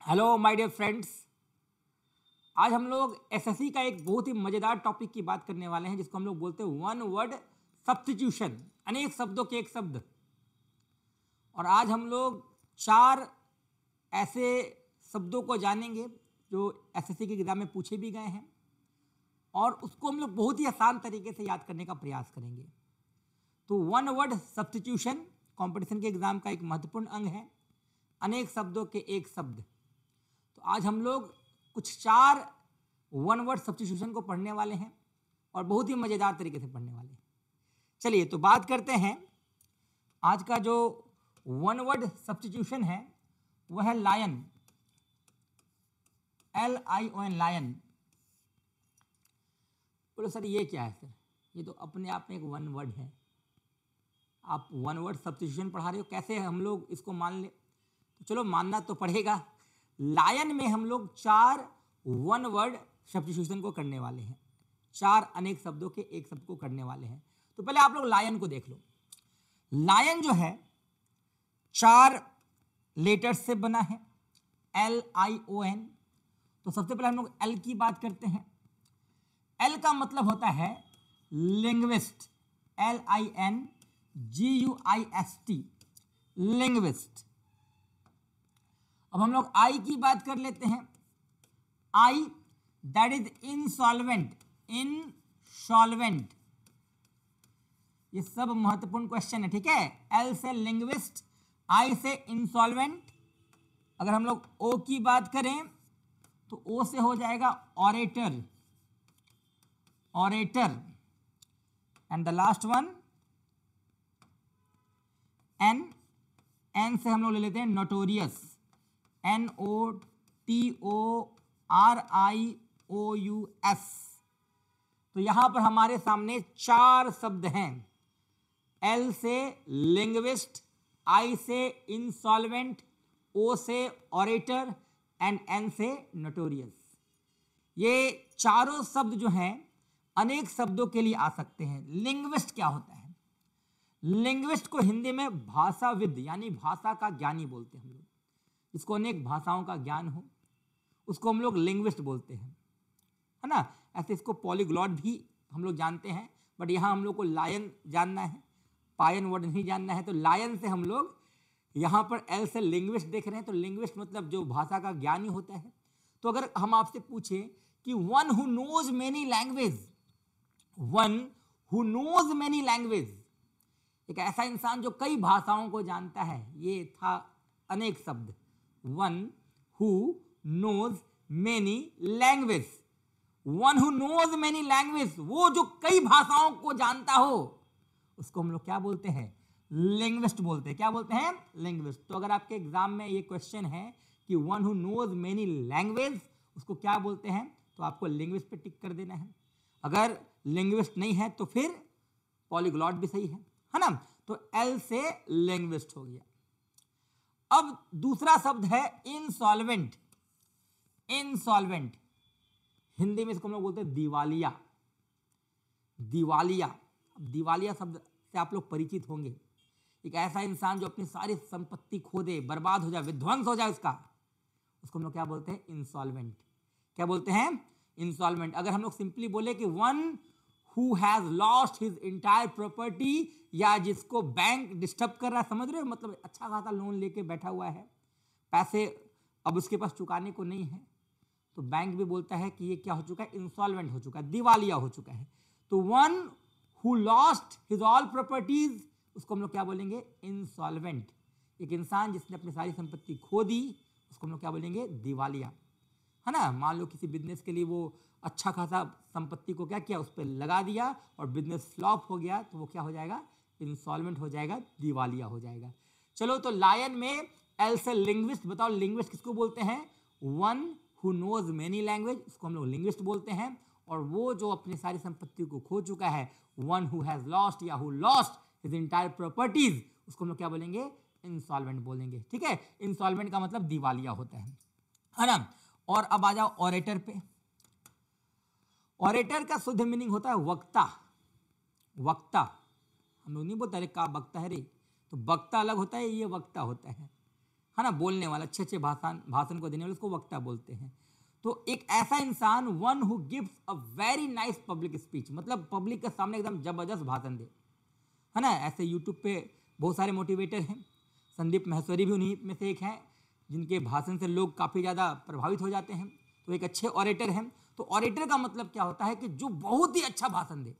Hello my dear friends. आज हम लोग एसएससी का एक बहुत ही मज़ेदार टॉपिक की बात करने वाले हैं जिसको हम लोग बोलते हैं वन वर्ड सब्स्टिट्यूशन, अनेक शब्दों के एक शब्द। और आज हम लोग 4 ऐसे शब्दों को जानेंगे जो एसएससी की किताब में पूछे भी गए हैं और उसको हम लोग बहुत ही आसान तरीके से याद करने का प्रयास करेंगे। तो वन वर्ड सब्स्टिट्यूशन कंपटीशन के एग्जाम का एक महत्वपूर्ण अंग है, अनेक शब्दों के एक शब्द। तो आज हम लोग कुछ 4 वन वर्ड सब्स्टिट्यूशन को पढ़ने वाले हैं और बहुत ही मज़ेदार तरीके से पढ़ने वाले हैं। चलिए तो बात करते हैं। आज का जो वन वर्ड सब्स्टिट्यूशन है वह है लायन, LION, लायन। बोलो सर ये क्या है? सर ये तो अपने आप में एक वन वर्ड है, आप वन वर्ड सब्स्टिट्यूशन पढ़ा रहे हो, कैसे हम लोग इसको मान ले? तो चलो मानना तो पड़ेगा। लायन में हम लोग 4 वन वर्ड सब्स्टिट्यूशन को करने वाले हैं, 4 अनेक शब्दों के एक शब्द को करने वाले हैं। तो पहले आप लोग लायन को देख लो। लायन जो है 4 लेटर्स से बना है, LION। तो सबसे पहले हम लोग L की बात करते हैं। L का मतलब होता है लिंग्विस्ट, LINGUIST, लिंग्विस्ट। अब हम लोग I की बात कर लेते हैं। I that is insolvent, insolvent. ये सब महत्वपूर्ण क्वेश्चन है, ठीक है। L से लिंग्विस्ट, I से इंसॉल्वेंट। अगर हम लोग O की बात करें तो O से हो जाएगा orator, orator. And the last one N, N से हम लोग ले लेते हैं नोटोरियस, NOTORIOUS। तो यहां पर हमारे सामने 4 शब्द हैं। L से लिंग्विस्ट, I से इंसॉल्वेंट, O से ऑरेटर एंड N से नोटोरियस। ये चारों शब्द जो हैं अनेक शब्दों के लिए आ सकते हैं। लिंग्विस्ट क्या होता है? लिंग्विस्ट को हिंदी में भाषाविद यानी भाषा का ज्ञानी बोलते हैं हम लोग। इसको अनेक भाषाओं का ज्ञान हो उसको हम लोग लिंग्विस्ट बोलते हैं, है ना। ऐसे इसको पॉलीग्लॉट भी हम लोग जानते हैं, बट यहाँ हम लोग को लायन जानना है, पायन वर्ड नहीं जानना है। तो लायन से हम लोग यहाँ पर L से लिंग्विस्ट देख रहे हैं। तो लिंग्विस्ट मतलब जो भाषा का ज्ञानी होता है। तो अगर हम आपसे पूछें कि one who knows many language, one who knows many language, एक ऐसा इंसान जो कई भाषाओं को जानता है, ये था अनेक शब्द। One who knows many language, one who knows many language, वो जो कई भाषाओं को जानता हो उसको हम लोग क्या बोलते हैं? लिंग्विस्ट बोलते हैं। क्या बोलते हैं? लिंग्विस्ट। तो अगर आपके एग्जाम में ये क्वेश्चन है कि one who knows many language उसको क्या बोलते हैं, तो आपको लिंग्विस्ट पे टिक कर देना है। अगर लिंग्विस्ट नहीं है तो फिर पॉलीग्लॉट भी सही है ना। तो L से लिंग्विस्ट हो गया। अब दूसरा शब्द है इंसॉल्वेंट, इंसॉल्वेंट। हिंदी में इसको हम लोग बोलते हैं दिवालिया, दिवालिया। दिवालिया शब्द से आप लोग परिचित होंगे। एक ऐसा इंसान जो अपनी सारी संपत्ति खो दे, बर्बाद हो जाए, विध्वंस हो जाए उसका, उसको हम लोग क्या बोलते हैं? इंसॉल्वेंट। क्या बोलते हैं? इंसॉल्वेंट। अगर हम लोग सिंपली बोले कि one who has lost his entire property, या जिसको बैंक डिस्टर्ब कर रहा है, समझ रहे हो, मतलब अच्छा खासा लोन लेके बैठा हुआ है, पैसे अब उसके पास चुकाने को नहीं है, तो बैंक भी बोलता है कि ये क्या हो चुका है? इंसॉल्वेंट हो चुका है, दिवालिया हो चुका है। तो one who lost his all properties उसको हम लोग क्या बोलेंगे? इंसॉल्वेंट। एक इंसान जिसने अपनी सारी संपत्ति खो दी उसको हम लोग क्या बोलेंगे? दिवालिया, है ना। मान लो किसी बिजनेस के लिए वो अच्छा खासा संपत्ति को क्या किया, उस पर लगा दिया और बिजनेस फ्लॉप हो गया, तो वो क्या हो जाएगा? इंसॉल्वेंट हो जाएगा, दिवालिया हो जाएगा। चलो तो लायन में L से लिंग्विस्ट। बताओ लिंग्विस्ट किसको बोलते हैं? One who knows many language उसको हम लोग लिंग्विस्ट बोलते हैं। और वो जो अपनी सारी संपत्ति को खो चुका है, वन हु हैज लॉस्ट या who lost his entire properties, उसको हम लोग क्या बोलेंगे? इंसॉल्वेंट बोलेंगे, ठीक है। इंसॉल्वेंट का मतलब दिवालिया होता है ना। और अब आ जाओ ऑरेटर पे। ऑरेटर का शुद्ध मीनिंग होता है वक्ता, वक्ता। हम लोग नहीं बोलते अरे का वक्ता है रे, तो वक्ता अलग होता है, ये वक्ता होता है है ना, बोलने वाला, अच्छे अच्छे भाषण को देने वाले, उसको वक्ता बोलते हैं। तो एक ऐसा इंसान, one who gives a very nice public speech, मतलब पब्लिक के सामने एकदम जबरदस्त भाषण दे, है ना। ऐसे यूट्यूब पे बहुत सारे मोटिवेटर हैं, संदीप महेश्वरी भी उन्हीं में से एक हैं, जिनके भाषण से लोग काफ़ी ज़्यादा प्रभावित हो जाते हैं। तो एक अच्छे ऑरेटर हैं। तो ऑरेटर का मतलब क्या होता है कि जो बहुत ही अच्छा भाषण दे,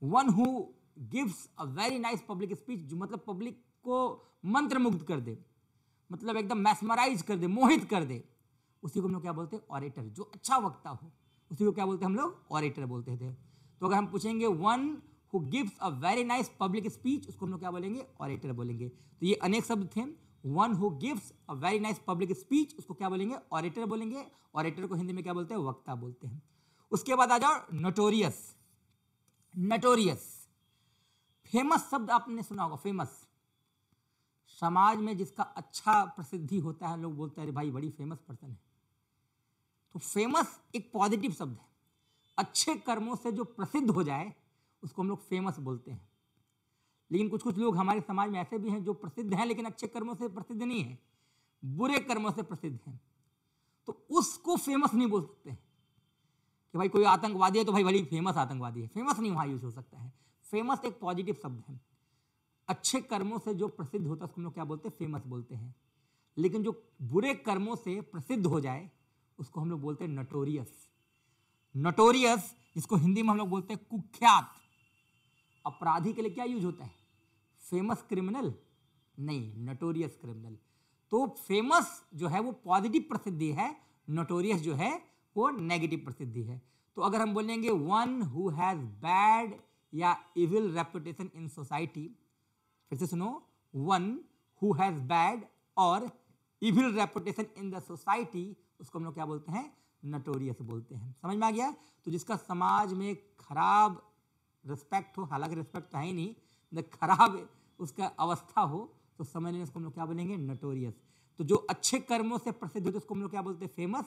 one who gives a very nice public speech, जो मतलब पब्लिक को मंत्रमुग्ध कर दे, मतलब एकदम मैस्मराइज कर दे, मोहित कर दे, उसी को हम लोग क्या बोलते हैं, ऑरेटर। जो अच्छा वक्ता हो उसी को क्या बोलते हैं हम लोग, ऑरेटर बोलते थे। तो अगर हम पूछेंगे one who gives a very nice public speech, उसको हम लोग क्या बोलेंगे, ऑरेटर बोलेंगे। तो ये अनेक शब्द थे। One who gives a very nice public speech, उसको क्या बोलेंगे, ऑरेटर बोलेंगे। ऑरेटर को हिंदी में क्या बोलते हैं, वक्ता बोलते हैं। उसके बाद आ जाओ नोटोरियस। नोटोरियस फेमस शब्द आपने सुना होगा, फेमस, समाज में जिसका अच्छा प्रसिद्धि होता है, लोग बोलते हैं अरे भाई बड़ी फेमस पर्सन है। तो फेमस एक पॉजिटिव शब्द है। अच्छे कर्मों से जो प्रसिद्ध हो जाए उसको हम लोग फेमस बोलते हैं। लेकिन कुछ कुछ लोग हमारे समाज में ऐसे भी हैं जो प्रसिद्ध हैं लेकिन अच्छे कर्मों से प्रसिद्ध नहीं है, बुरे कर्मों से प्रसिद्ध हैं, तो उसको फेमस नहीं बोल सकते हैं कि भाई कोई आतंकवादी है तो भाई बड़ी फेमस आतंकवादी है। फेमस नहीं वहाँ यूज हो सकता है। फेमस एक पॉजिटिव शब्द है। अच्छे कर्मों से जो प्रसिद्ध होता है उसको हम लोग क्या बोलते हैं, फेमस बोलते हैं। लेकिन जो बुरे कर्मों से प्रसिद्ध हो जाए उसको हम लोग बोलते हैं नोटोरियस। नोटोरियस, जिसको हिंदी में हम लोग बोलते हैं कुख्यात। अपराधी के लिए क्या यूज होता है, फेमस क्रिमिनल नहीं, नोटोरियस क्रिमिनल। तो फेमस जो है वो पॉजिटिव प्रसिद्धि है, नोटोरियस जो है वो नेगेटिव प्रसिद्धि है। तो अगर हम बोलेंगे वन हु हैज बैड या इविल रेपुटेशन इन सोसाइटी, फिर से सुनो, वन हु हैज बैड और evil reputation in the society, उसको हम लोग क्या बोलते हैं, नोटोरियस बोलते हैं। समझ में आ गया। तो जिसका समाज में खराब रिस्पेक्ट हो, हालांकि रिस्पेक्ट तो है ही नहीं, खराब उसका अवस्था हो, तो समझ लें उसको हम लोग क्या बोलेंगे, नोटोरियस। तो जो अच्छे कर्मों से प्रसिद्ध होते हैं उसको हम लोग क्या बोलते हैं, फेमस।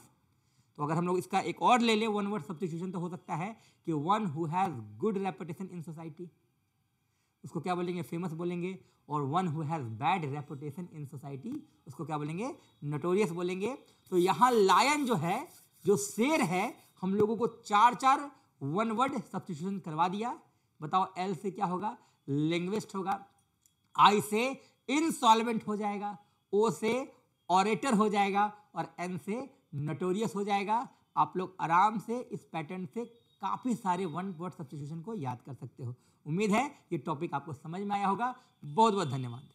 तो अगर हम लोग इसका एक और ले लें, वन वर्ड सब्स्टिट्यूशन, तो हो सकता है कि one who has good reputation in society, उसको क्या बोलेंगे, फेमस बोलेंगे। और one who has bad reputation in society, उसको क्या बोलेंगे, नोटोरियस बोलेंगे। तो यहाँ लायन जो है, जो शेर है, हम लोगों को चार चार वन वर्ड सब्स्टिट्यूशन करवा दिया। बताओ एल से क्या होगा, लिंग्विस्ट होगा, आई से इनसॉल्वेंट हो जाएगा, ओ से ऑरेटर हो जाएगा और एन से नोटोरियस हो जाएगा। आप लोग आराम से इस पैटर्न से काफ़ी सारे वन वर्ड सब्स्टिट्यूशन को याद कर सकते हो। उम्मीद है ये टॉपिक आपको समझ में आया होगा। बहुत बहुत धन्यवाद।